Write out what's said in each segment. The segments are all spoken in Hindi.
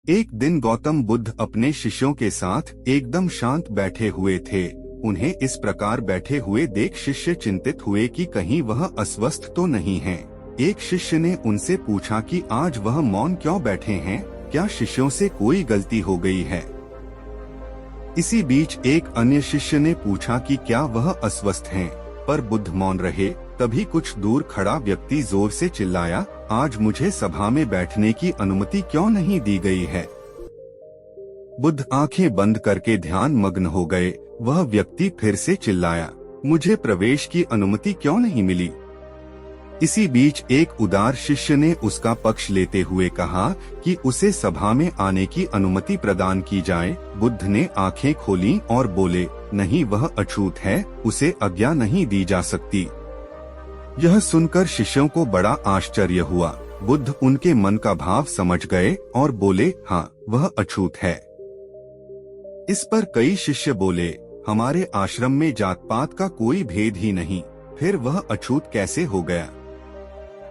एक दिन गौतम बुद्ध अपने शिष्यों के साथ एकदम शांत बैठे हुए थे। उन्हें इस प्रकार बैठे हुए देख शिष्य चिंतित हुए कि कहीं वह अस्वस्थ तो नहीं हैं। एक शिष्य ने उनसे पूछा कि आज वह मौन क्यों बैठे हैं, क्या शिष्यों से कोई गलती हो गई है। इसी बीच एक अन्य शिष्य ने पूछा कि क्या वह अस्वस्थ हैं, पर बुद्ध मौन रहे। तभी कुछ दूर खड़ा व्यक्ति जोर से चिल्लाया, आज मुझे सभा में बैठने की अनुमति क्यों नहीं दी गई है। बुद्ध आंखें बंद करके ध्यान मग्न हो गए। वह व्यक्ति फिर से चिल्लाया, मुझे प्रवेश की अनुमति क्यों नहीं मिली। इसी बीच एक उदार शिष्य ने उसका पक्ष लेते हुए कहा कि उसे सभा में आने की अनुमति प्रदान की जाए। बुद्ध ने आंखें खोली और बोले, नहीं, वह अछूत है, उसे आज्ञा नहीं दी जा सकती। यह सुनकर शिष्यों को बड़ा आश्चर्य हुआ। बुद्ध उनके मन का भाव समझ गए और बोले, हाँ, वह अछूत है। इस पर कई शिष्य बोले, हमारे आश्रम में जात पात का कोई भेद ही नहीं, फिर वह अछूत कैसे हो गया।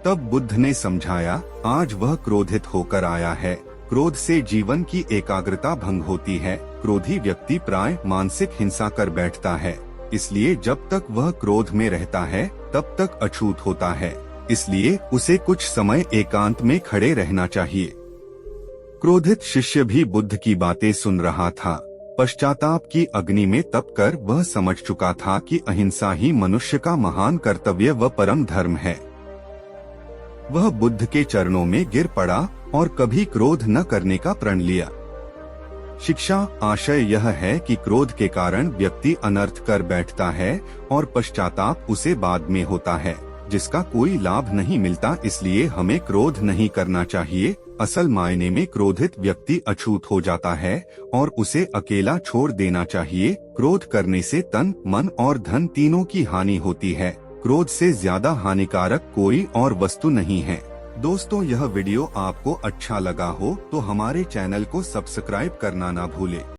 तब बुद्ध ने समझाया, आज वह क्रोधित होकर आया है। क्रोध से जीवन की एकाग्रता भंग होती है। क्रोधी व्यक्ति प्राय मानसिक हिंसा कर बैठता है, इसलिए जब तक वह क्रोध में रहता है तब तक अछूत होता है। इसलिए उसे कुछ समय एकांत में खड़े रहना चाहिए। क्रोधित शिष्य भी बुद्ध की बातें सुन रहा था। पश्चाताप की अग्नि में तपकर वह समझ चुका था कि अहिंसा ही मनुष्य का महान कर्तव्य व परम धर्म है। वह बुद्ध के चरणों में गिर पड़ा और कभी क्रोध न करने का प्रण लिया। शिक्षा आशय यह है कि क्रोध के कारण व्यक्ति अनर्थ कर बैठता है और पश्चाताप उसे बाद में होता है, जिसका कोई लाभ नहीं मिलता। इसलिए हमें क्रोध नहीं करना चाहिए। असल मायने में क्रोधित व्यक्ति अछूत हो जाता है और उसे अकेला छोड़ देना चाहिए। क्रोध करने से तन, मन और धन तीनों की हानि होती है। क्रोध से ज्यादा हानिकारक कोई और वस्तु नहीं है। दोस्तों, यह वीडियो आपको अच्छा लगा हो तो हमारे चैनल को सब्सक्राइब करना ना भूलें।